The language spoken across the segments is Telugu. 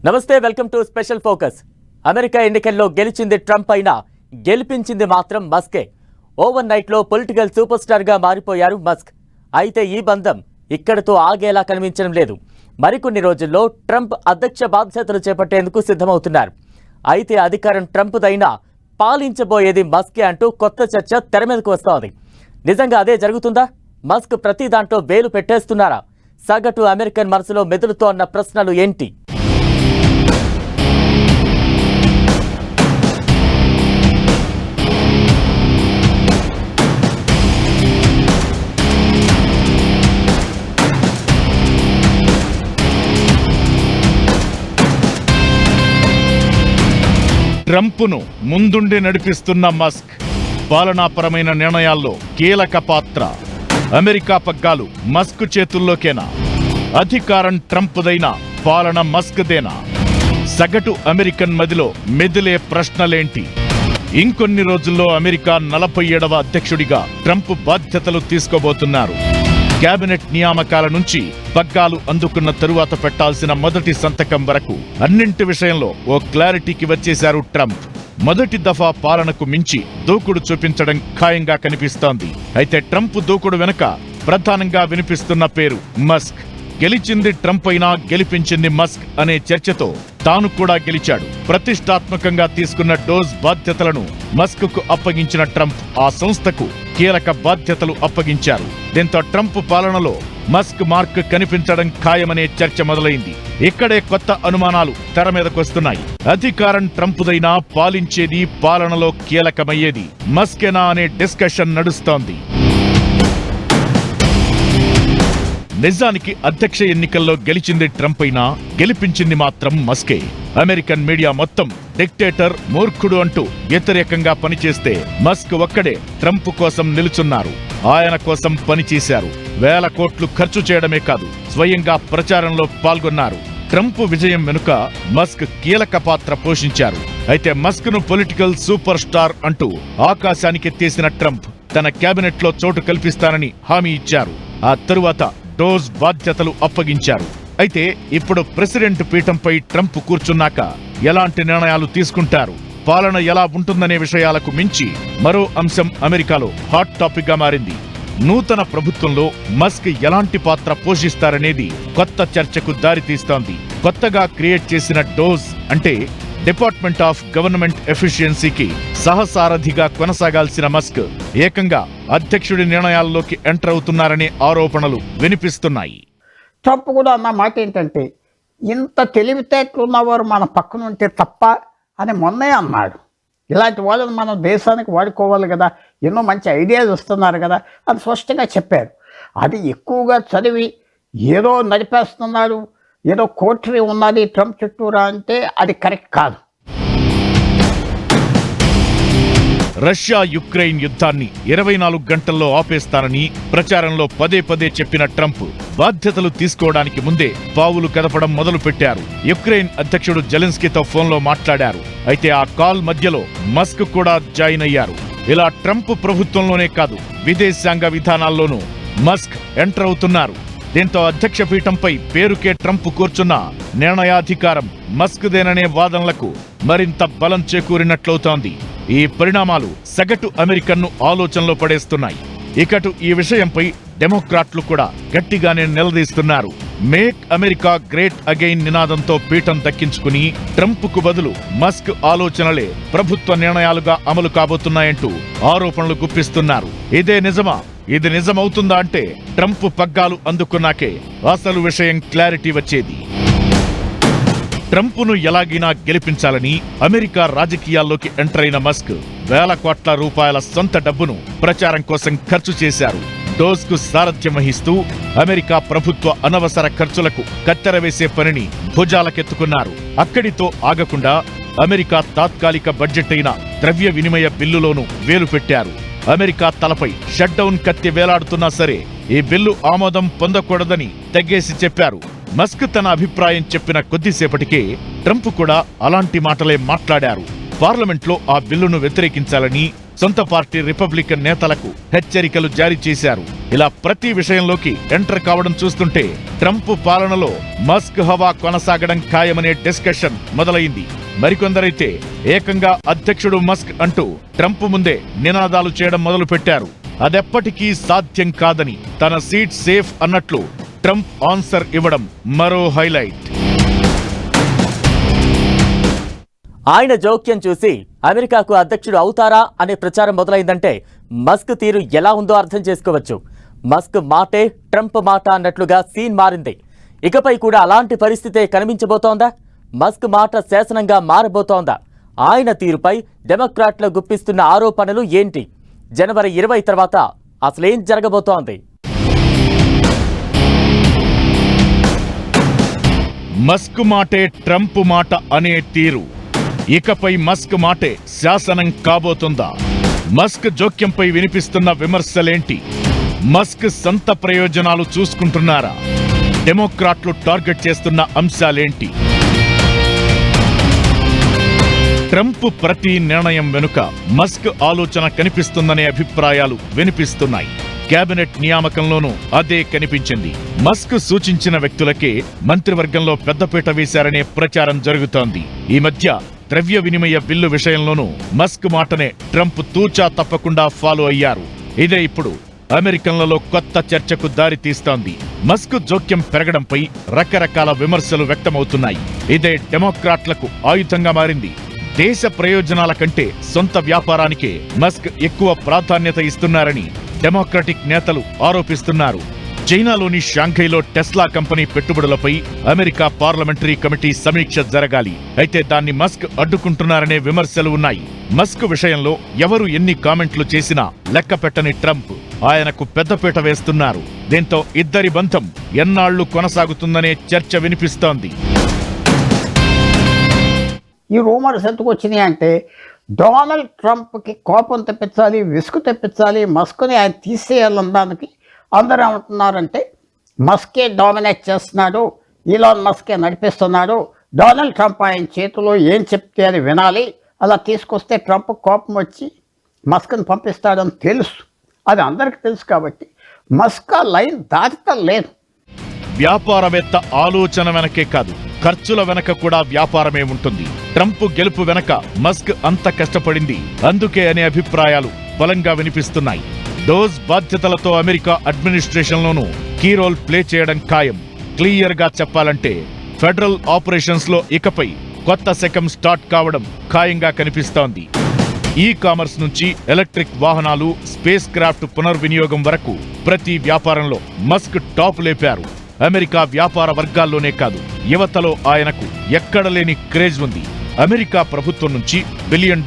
నమస్తే, welcome to special focus. America ఎన్నికల్లో గెలిచింది ట్రంప్ అయినా గెలిపించింది మాత్రం మస్కే. ఓవర్ నైట్ లో పొలిటికల్ సూపర్ స్టార్ గా మారిపోయారు మస్క్. అయితే ఈ బంధం ఇక్కడతో ఆగేలా కనిపించడం లేదు. మరికొన్ని రోజుల్లో ట్రంప్ అధ్యక్ష బాధ్యతలు చేపట్టేందుకు సిద్ధమవుతున్నారు. అయితే అధికారం ట్రంప్దైనా పాలించబోయేది మస్కే అంటూ కొత్త చర్చ తెర మీదకు వస్తోంది. నిజంగా అదే జరుగుతుందా? మస్క్ ప్రతి దాంట్లో వేలు పెట్టేస్తున్నారా? సగటు అమెరికన్ మనసులో మెదులుతోన్న ప్రశ్నలు ఏంటి? ట్రంప్ను ముందుండి నడిపిస్తున్న మస్క్ పాలనాపరమైన నిర్ణయాల్లో కీలక పాత్ర. అమెరికా పగ్గాలు మస్క్ చేతుల్లోకేనా? అధికారం ట్రంప్దైనా పాలన మస్క్దేనా? సగటు అమెరికన్ మదిలో మెదిలే ప్రశ్నలేంటి? ఇంకొన్ని రోజుల్లో అమెరికా 47వ అధ్యక్షుడిగా ట్రంప్ బాధ్యతలు తీసుకోబోతున్నారు. కేబినెట్ నియామకాల నుంచి పగ్గాలు అందుకున్న తరువాత పెట్టాల్సిన మొదటి సంతకం వరకు అన్నింటి విషయంలో ఓ క్లారిటీకి వచ్చేశారు ట్రంప్. మొదటి దఫా పాలనకు మించి దూకుడు చూపించడం ఖాయంగా కనిపిస్తోంది. అయితే ట్రంప్ దూకుడు వెనుక ప్రధానంగా వినిపిస్తున్న పేరు మస్క్. గెలిచింది ట్రంప్ అయినా గెలిపించింది మస్క్ అనే చర్చతో తాను కూడా గెలిచాడు. ప్రతిష్టాత్మకంగా తీసుకున్న డోస్ బాధ్యతలను మస్క్ కు అప్పగించిన ట్రంప్ ఆ సంస్థకు కీలక బాధ్యతలు అప్పగించారు. దీంతో ట్రంప్ పాలనలో మస్క్ మార్క్ కనిపించడం ఖాయమనే చర్చ మొదలైంది. ఇక్కడే కొత్త అనుమానాలు తెర మీదకొస్తున్నాయి. అధికారం ట్రంప్దైనా పాలించేది, పాలనలో కీలకమయ్యేది మస్కేనా అనే డిస్కషన్ నడుస్తోంది. నిజానికి అధ్యక్ష ఎన్నికల్లో గెలిచింది ట్రంప్ అయినా గెలిపించింది మాత్రం మస్కే. అమెరికన్ మీడియా మొత్తం డిక్టేటర్, మూర్ఖుడు అంటూ వ్యతిరేకంగా పనిచేస్తే మస్క్ ఒక్కడే ట్రంప్ కోసం నిలుచున్నారు. ఆయన కోసం పనిచేశారు. వేల కోట్లు ఖర్చు చేయడమే కాదు, స్వయంగా ప్రచారంలో పాల్గొన్నారు. ట్రంప్ విజయం వెనుక మస్క్ కీలక పాత్ర పోషించారు. అయితే మస్క్ ను పొలిటికల్ సూపర్ స్టార్ అంటూ ఆకాశానికెత్తేసిన ట్రంప్ తన కేబినెట్ లో చోటు కల్పిస్తానని హామీ ఇచ్చారు. ఆ తరువాత డోస్ బాధ్యతలు అప్పగించారు. అయితే ఇప్పుడు ప్రెసిడెంట్ పీఠంపై ట్రంప్ కూర్చున్నాక ఎలాంటి నిర్ణయాలు తీసుకుంటారు, పాలన ఎలా ఉంటుందనే విషయాలకు మించి మరో అంశం అమెరికాలో హాట్ టాపిక్ గా మారింది. నూతన ప్రభుత్వంలో మస్క్ ఎలాంటి పాత్ర పోషిస్తారనేది కొత్త చర్చకు దారితీస్తోంది. కొత్తగా క్రియేట్ చేసిన డోస్ అంటే డిపార్ట్మెంట్ ఆఫ్ గవర్నమెంట్ ఎఫిషియన్సీకి సహసారథిగా కొనసాగాల్సిన మస్క్ ఏకంగా అధ్యక్షుడి నిర్ణయాల్లోకి ఎంటర్ అవుతున్నారనే ఆరోపణలు వినిపిస్తున్నాయి. ట్రంప్ కూడా అన్న మాట ఏంటంటే, ఇంత తెలివితేటలున్నవారు మన పక్కన ఉంటే తప్ప అని మొన్నే అన్నాడు. ఇలాంటి వాళ్ళని మనం దేశానికి వాడుకోవాలి కదా, ఎన్నో మంచి ఐడియాస్ వస్తున్నారు కదా అని స్పష్టంగా చెప్పారు. అది ఎక్కువగా చదివి ఏదో నడిపేస్తున్నారు, ఏదో కోటరీ ఉన్నది ట్రంప్ చుట్టూరా అంటే అది కరెక్ట్ కాదు. రష్యా యుక్రెయిన్ యుద్ధాన్ని 24 గంటల్లో ఆపేస్తానని ప్రచారంలో పదే పదే చెప్పిన ట్రంప్ బాధ్యతలు తీసుకోవడానికి ముందే పావులు కదపడం మొదలుపెట్టారు. యుక్రెయిన్ అధ్యక్షుడు జెలెన్స్కీతో ఫోన్లో మాట్లాడారు. అయితే ఆ కాల్ మధ్యలో మస్క్ కూడా జాయిన్ అయ్యారు. ఇలా ట్రంప్ ప్రభుత్వంలోనే కాదు, విదేశాంగ విధానాల్లోనూ మస్క్ ఎంటర్ అవుతున్నారు. దీంతో అధ్యక్ష పీఠంపై పేరుకే ట్రంప్ కూర్చున్న నిర్ణయాధికారం మస్క్దేననే వాదనలకు మరింత బలం చేకూరినట్లవుతోంది. ఈ పరిణామాలు సగటు అమెరికన్ను ఆలోచనలో పడేస్తున్నాయి. ఇకటు ఈ విషయంపై డెమోక్రాట్లు కూడా గట్టిగానే నిలదీస్తున్నారు. మేక్ అమెరికా గ్రేట్ అగైన్ నినాదంతో పీఠం దక్కించుకుని ట్రంప్కు బదులు మస్క్ ఆలోచనలే ప్రభుత్వ నిర్ణయాలుగా అమలు కాబోతున్నాయంటూ ఆరోపణలు గుప్పిస్తున్నారు. ఇదే నిజమా? ఇది నిజమవుతుందా అంటే ట్రంప్ పగ్గాలు అందుకున్నాకే అసలు విషయం క్లారిటీ వచ్చేది. ట్రంప్ను ఎలాగైనా గెలిపించాలని అమెరికా రాజకీయాల్లోకి ఎంటర్ అయిన మస్క్ వేల కోట్ల రూపాయల సొంత డబ్బును ప్రచారం కోసం ఖర్చు చేశారు. డోస్కు సారథ్యం వహిస్తూ అమెరికా ప్రభుత్వ అనవసర ఖర్చులకు కత్తెర వేసే పనిని భుజాలకెత్తుకున్నారు. అక్కడితో ఆగకుండా అమెరికా తాత్కాలిక బడ్జెట్ అయిన ద్రవ్య వినిమయ బిల్లులోనూ వేలు పెట్టారు. అమెరికా తలపై షట్డౌన్ కత్తి వేలాడుతున్నా సరే ఈ బిల్లు ఆమోదం పొందకూడదని తెగేసి చెప్పారు. మస్క్ తన అభిప్రాయం చెప్పిన కొద్దిసేపటికే ట్రంప్ కూడా అలాంటి మాటలే మాట్లాడారు. పార్లమెంట్లో ఆ బిల్లును వ్యతిరేకించాలని, సొంత పార్టీ రిపబ్లికన్ నేతలకు హెచ్చరికలు జారీ చేశారు. ఇలా ప్రతి విషయంలోకి ఎంటర్ కావడం చూస్తుంటే ట్రంప్ పాలనలో మస్క్ హవా కొనసాగడం ఖాయమనే డిస్కషన్ మొదలైంది. మరికొందరైతే ఏకంగా అధ్యక్షుడు మస్క్ అంటూ ట్రంప్ ముందే నినాదాలు చేయడం మొదలుపెట్టారు. అదెప్పటికీ సాధ్యం కాదని, తన సీట్ సేఫ్ అన్నట్లు ట్రంప్ ఆన్సర్ ఇవ్వడం మరో హైలైట్. ఆయన జోక్యం చూసి అమెరికాకు అధ్యక్షుడు అవుతారా అనే ప్రచారం మొదలైందంటే మస్క్ తీరు ఎలా ఉందో అర్థం చేసుకోవచ్చు. మస్క్ మాటే ట్రంప్ మాట అన్నట్లుగా సీన్ మారింది. ఇకపై కూడా అలాంటి పరిస్థితే కనిపించబోతోందా? మస్క్ మాట శాసనంగా మారబోతోందా? ఆయన తీరుపై డెమోక్రాట్లు గుప్పిస్తున్న ఆరోపణలు ఏంటి? జనవరి 20 తర్వాత అసలేం జరగబోతోంది? మస్క్ మాటే ట్రంప్ మాట అనే తీరు ఇకపై మస్క్ మాటే శాసనం కాబోతుందా? మస్క్ జోక్యంపై వినిపిస్తున్న విమర్శలేంటి? మస్క్ సొంత ప్రయోజనాలు చూసుకుంటున్నారా? డెమోక్రాట్లు టార్గెట్ చేస్తున్న అంశాలేంటి? ట్రంప్ ప్రతి నిర్ణయం వెనుక మస్క్ ఆలోచన కనిపిస్తుందనే అభిప్రాయాలు వినిపిస్తున్నాయి. కేబినెట్ నియామకంలోనూ అదే కనిపించింది. మస్క్ సూచించిన వ్యక్తులకే మంత్రివర్గంలో పెద్దపీట వేశారనే ప్రచారం జరుగుతోంది. ఈ మధ్య ద్రవ్య వినిమయ బిల్లు విషయంలోనూ మస్క్ మాటనే ట్రంప్ తూచా తప్పకుండా ఫాలో అయ్యారు. ఇదే ఇప్పుడు అమెరికన్లలో కొత్త చర్చకు దారి తీస్తోంది. మస్క్ జోక్యం పెరగడంపై రకరకాల విమర్శలు వ్యక్తమవుతున్నాయి. ఇదే డెమోక్రాట్లకు ఆయుధంగా మారింది. దేశ ప్రయోజనాల కంటే సొంత వ్యాపారానికే మస్క్ ఎక్కువ ప్రాధాన్యత ఇస్తున్నారని డెమోక్రటిక్ నేతలు ఆరోపిస్తున్నారు. చైనాలోని షాంఘైలో టెస్లా కంపెనీ పెట్టుబడులపై అమెరికా పార్లమెంటరీ కమిటీ సమీక్ష జరగాలి. అయితే దాన్ని మస్క్ అడ్డుకుంటున్నారనే విమర్శలు ఉన్నాయి. మస్క్ విషయంలో ఎవరు ఎన్ని కామెంట్లు చేసినా లెక్కపెట్టని ట్రంప్ ఆయనకు పెద్దపీట వేస్తున్నారు. దీంతో ఇద్దరి బంధం ఎన్నాళ్లు కొనసాగుతుందనే చర్చ వినిపిస్తోంది. ఈ రూమర్స్ ఎందుకు వచ్చినాయి అంటే డొనాల్డ్ ట్రంప్కి కోపం తెప్పించాలి, విసుగు తెప్పించాలి, మస్క్ని ఆయన తీసేయాలనడానికి అందరూ ఏమంటున్నారంటే మస్కే డామినేట్ చేస్తున్నాడు, ఈలాన్ మస్కే నడిపిస్తున్నాడు, డొనాల్డ్ ట్రంప్ ఆయన చేతిలో ఏం చెప్తే అది వినాలి, అలా తీసుకొస్తే ట్రంప్ కోపం వచ్చి మస్క్ని పంపిస్తాడని తెలుసు. అది అందరికీ తెలుసు కాబట్టి మస్క్ ఆ లైన్ దాటలేదు. వ్యాపారవేత్త ఆలోచన వెనకే కాదు, ఖర్చుల వెనక కూడా వ్యాపారమే ఉంటుంది. ట్రంప్ గెలుపు వెనక మస్క్ అంత కష్టపడింది అందుకే అనే అభిప్రాయాలు బలంగా వినిపిస్తున్నాయి. డోస్ బాధ్యతలతో అమెరికా అడ్మినిస్ట్రేషన్లోనూ కీ రోల్ ప్లే చేయడం ఖాయం. క్లియర్ గా చెప్పాలంటే ఫెడరల్ ఆపరేషన్స్ లో ఇకపై కొత్త శకం స్టార్ట్ కావడం ఖాయంగా కనిపిస్తోంది. ఈ కామర్స్ నుంచి ఎలక్ట్రిక్ వాహనాలు, స్పేస్ క్రాఫ్ట్ పునర్వినియోగం వరకు ప్రతి వ్యాపారంలో మస్క్ టాప్ లేపారు. అమెరికా వ్యాపార వర్గాల్లోనే కాదు, యువతలో ఆయనకు ఎక్కడలేని క్రేజ్ ఉంది. అమెరికా ప్రభుత్వం నుంచి $1 బిలియన్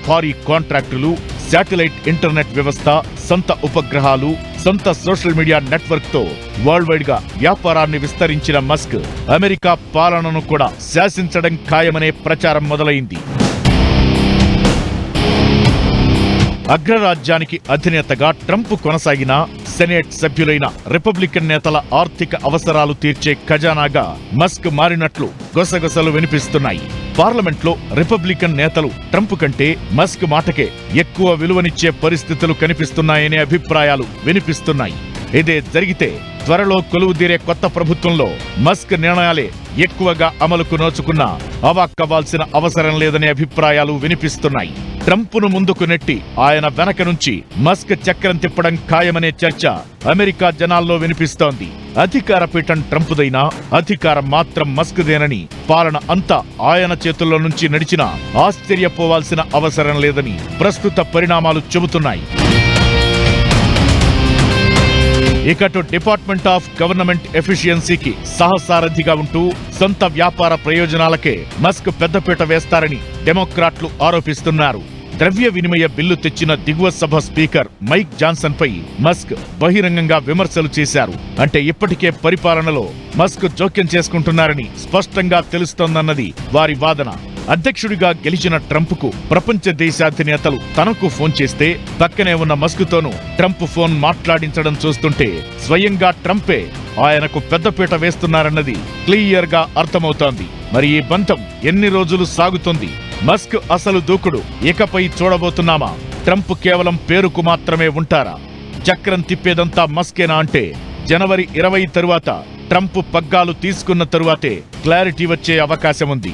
భారీ కాంట్రాక్టులు, శాటిలైట్ ఇంటర్నెట్ వ్యవస్థ, సొంత ఉపగ్రహాలు, సొంత సోషల్ మీడియా నెట్వర్క్ తో వరల్డ్ వైడ్ గా వ్యాపారాన్ని విస్తరించిన మస్క్ అమెరికా పాలనను కూడా శాసించడం ఖాయమనే ప్రచారం మొదలైంది. అగ్రరాజ్యానికి అధినేతగా ట్రంప్ కొనసాగినా సెనేట్ సభ్యులైన రిపబ్లికన్ నేతల ఆర్థిక అవసరాలు తీర్చే ఖజానాగా మస్క్ మారినట్లు గుసగుసలు వినిపిస్తున్నాయి. పార్లమెంట్లో రిపబ్లికన్ నేతలు ట్రంప్ కంటే మస్క్ మాటకే ఎక్కువ విలువనిచ్చే పరిస్థితులు కనిపిస్తున్నాయనే అభిప్రాయాలు వినిపిస్తున్నాయి. ఇదే జరిగితే త్వరలో కొలువుదీరే కొత్త ప్రభుత్వంలో మస్క్ నిర్ణయాలే ఎక్కువగా అమలుకు నోచుకున్నా అవాక్కవాల్సిన అవసరం లేదనే అభిప్రాయాలు వినిపిస్తున్నాయి. ట్రంప్ను ముందుకు నెట్టి ఆయన వెనక నుంచి మస్క్ చక్రం తిప్పడం ఖాయమనే చర్చ అమెరికా జనాల్లో వినిపిస్తోంది. అధికార పీఠం ట్రంప్దైనా అధికారం మాత్రం మస్క్దేనని, పాలన అంతా ఆయన చేతుల్లో నుంచి నడిచినా ఆశ్చర్యపోవాల్సిన అవసరం లేదని ప్రస్తుత పరిణామాలు చెబుతున్నాయి. ఇకటు డిపార్ట్మెంట్ ఆఫ్ గవర్నమెంట్ ఎఫిషియన్సీకి సహసారథిగా ఉంటూ సొంత వ్యాపార ప్రయోజనాలకే మస్క్ పెద్దపీట వేస్తారని డెమోక్రాట్లు ఆరోపిస్తున్నారు. ద్రవ్య వినిమయ బిల్లు తెచ్చిన దిగువ సభ స్పీకర్ మైక్ జాన్సన్ పై మస్క్ బహిరంగంగా విమర్శలు చేశారు. అంటే ఇప్పటికే పరిపాలనలో మస్క్ జోక్యం చేసుకుంటున్నారని స్పష్టంగా తెలుస్తోందన్నది వారి వాదన. అధ్యక్షుడిగా గెలిచిన ట్రంప్ కు ప్రపంచ దేశాధినేతలు తనకు ఫోన్ చేస్తే పక్కనే ఉన్న మస్క్తోనూ ట్రంప్ ఫోన్ మాట్లాడించడం చూస్తుంటే స్వయంగా ట్రంపే ఆయనకు పెద్దపీట వేస్తున్నారన్నది క్లియర్ గా అర్థమవుతోంది. మరి ఈ బంధం ఎన్ని రోజులు సాగుతుంది? మస్క్ అసలు దూకుడు ఇకపై చూడబోతున్నామా? ట్రంప్ కేవలం పేరుకు మాత్రమే ఉంటారా? చక్రం తిప్పేదంతా మస్కేనా అంటే జనవరి 20 తరువాత ట్రంప్ పగ్గాలు తీసుకున్న తరువాతే క్లారిటీ వచ్చే అవకాశం ఉంది.